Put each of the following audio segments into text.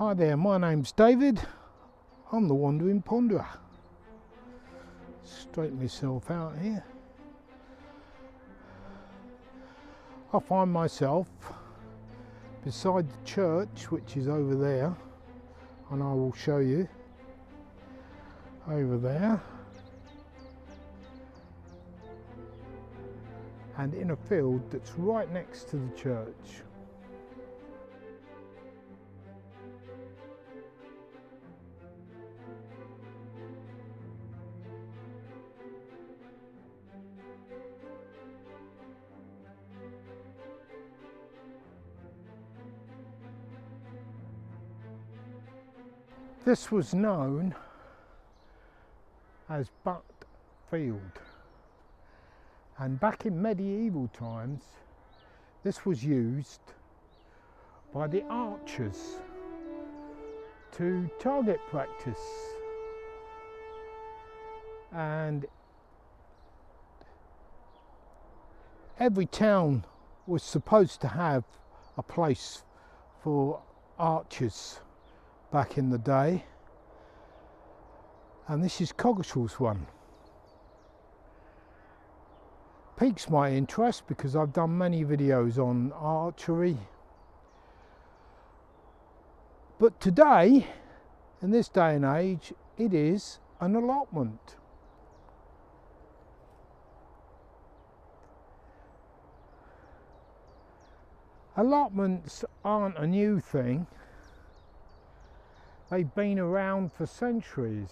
Hi there, my name's David. I'm the Wandering Ponderer. Straighten myself out here. I find myself beside the church, which is over there, and I will show you over there, and in a field that's right next to the church. This was known as Butt Field, and back in medieval times this was used by the archers to target practice, and every town was supposed to have a place for archers back in the day, and this is Coggeshall's one. Piques my interest because I've done many videos on archery, but today, in this day and age, it is an allotment. Allotments aren't a new thing. They've been around for centuries.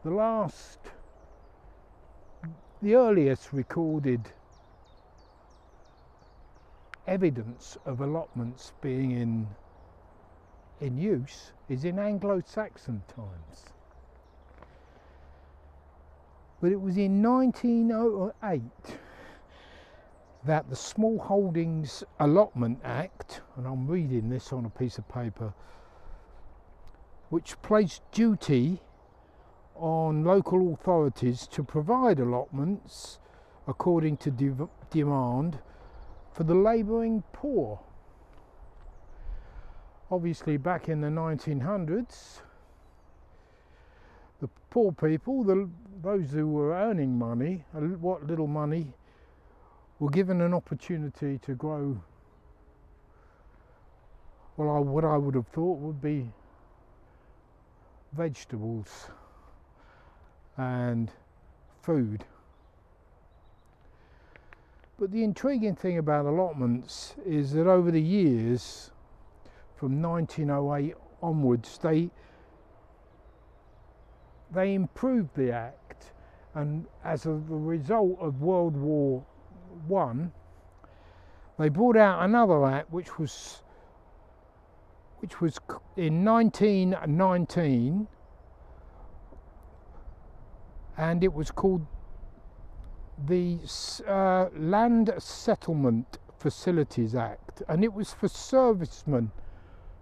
The earliest recorded evidence of allotments being in use is in Anglo-Saxon times. But it was in 1908 that the Small Holdings Allotment Act, and I'm reading this on a piece of paper, which placed duty on local authorities to provide allotments according to demand for the labouring poor. Obviously, back in the 1900s, the poor people, those who were earning money, what little money, were given an opportunity to grow, well, what I would have thought would be vegetables and food. But the intriguing thing about allotments is that over the years, from 1908 onwards, they improved the Act, and as a result of World War I, they brought out another Act which was in 1919, and it was called the Land Settlement Facilities Act, and it was for servicemen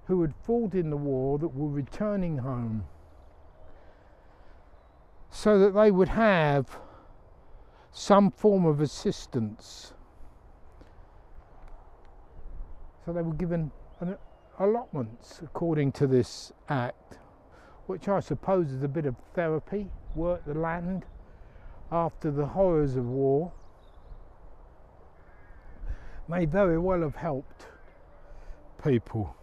who had fought in the war that were returning home, so that they would have some form of assistance. So they were given allotments according to this act, which I suppose is a bit of therapy, work the land after the horrors of war. May very well have helped people.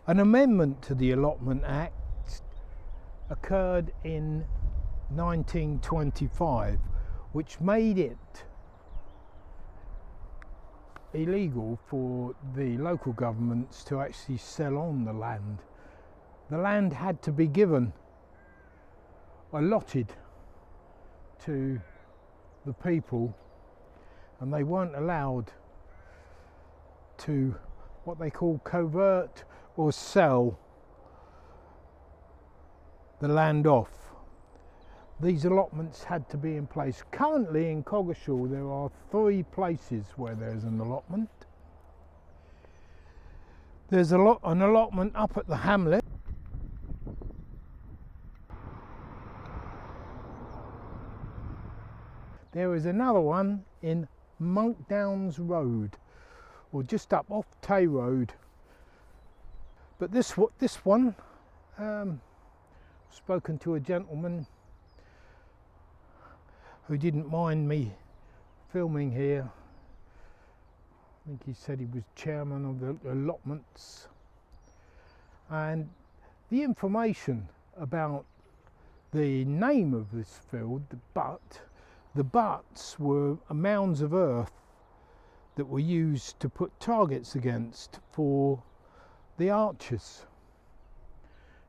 An amendment to the Allotment Act occurred in 1925, which made it illegal for the local governments to actually sell on the land. The land had to be given, allotted to the people, and they weren't allowed to what they call covert or sell the land off. These allotments had to be in place. Currently in Coggeshall there are 3 places where there's an allotment. There's an allotment up at the hamlet. There is another one in Monk Downs Road, or just up off Tay Road. But this one, spoken to a gentleman who didn't mind me filming here. I think he said he was chairman of the allotments, and the information about the name of this field, the butts were mounds of earth that were used to put targets against for the archers,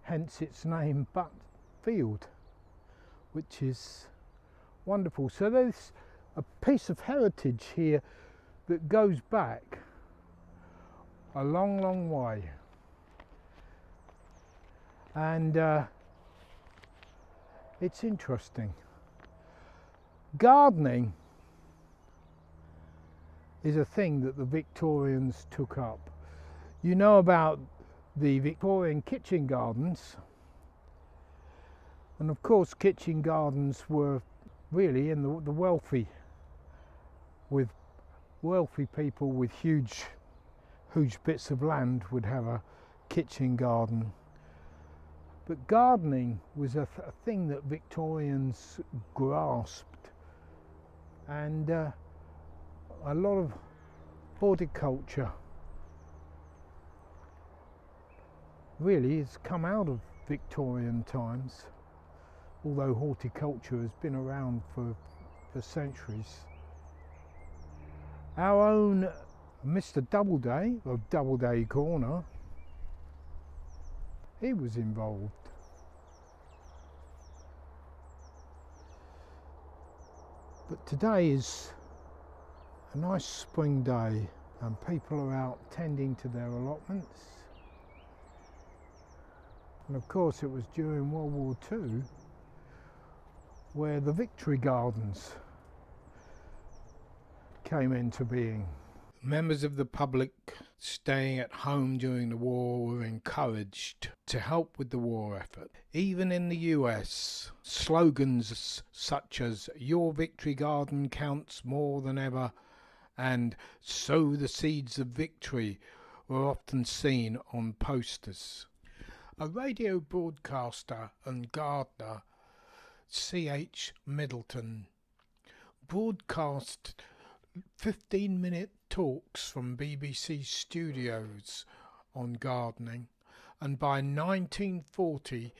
hence its name Butt Field, which is wonderful. So there's a piece of heritage here that goes back a long way, and it's interesting. Gardening is a thing that the Victorians took up. You know about the Victorian kitchen gardens, and of course kitchen gardens were really in the wealthy, with wealthy people with huge bits of land would have a kitchen garden. But gardening was a thing that Victorians grasped, and a lot of horticulture really has come out of Victorian times, although horticulture has been around for centuries. Our own Mr. Doubleday of Doubleday Corner, he was involved. But today is a nice spring day and people are out tending to their allotments. And of course it was during World War II where the Victory Gardens came into being. Members of the public staying at home during the war were encouraged to help with the war effort. Even in the US, slogans such as "Your Victory Garden counts more than ever" and "Sow the seeds of victory" were often seen on posters. A radio broadcaster and gardener, C.H. Middleton, broadcast 15-minute talks from BBC studios on gardening, and by 1940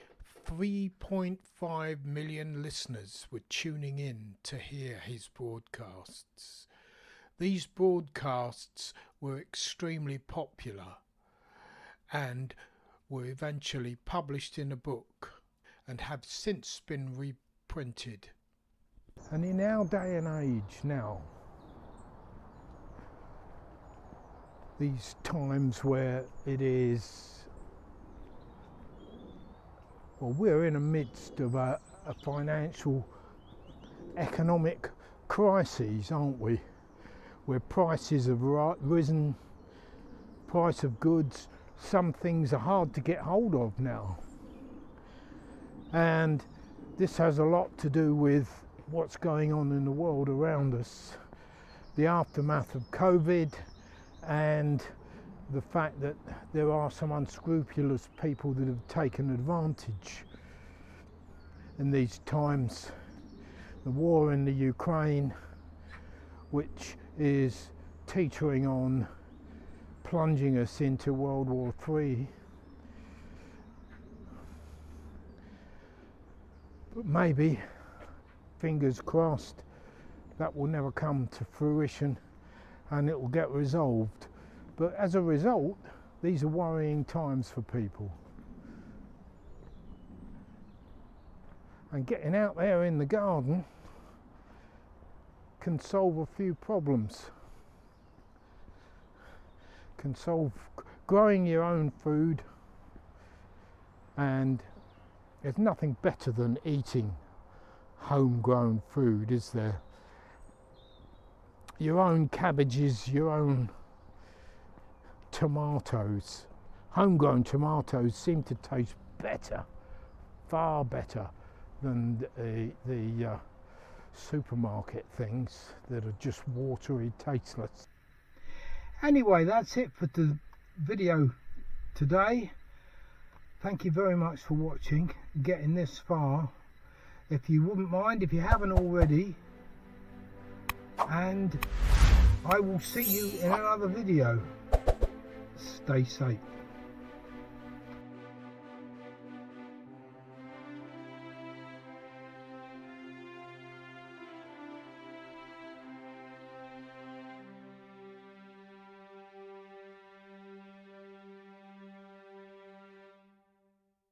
3.5 million listeners were tuning in to hear his broadcasts. These broadcasts were extremely popular and were eventually published in a book and have since been reprinted. And in our day and age now, these times where it is, well, we're in the midst of a financial economic crisis, aren't we? Where prices have risen, price of goods, some things are hard to get hold of now. And this has a lot to do with what's going on in the world around us, the aftermath of COVID, and the fact that there are some unscrupulous people that have taken advantage in these times. The war in the Ukraine, which is teetering on plunging us into World War III. But maybe, fingers crossed, that will never come to fruition and it will get resolved. But as a result, these are worrying times for people. And getting out there in the garden can solve a few problems. Can solve growing your own food, and there's nothing better than eating homegrown food, is there? Your own cabbages, your own tomatoes. Homegrown tomatoes seem to taste better, far better than the supermarket things that are just watery, tasteless. Anyway, that's it for the video today. Thank you very much for watching, getting this far. If you wouldn't mind, if you haven't already, and I will see you in another video. Stay safe.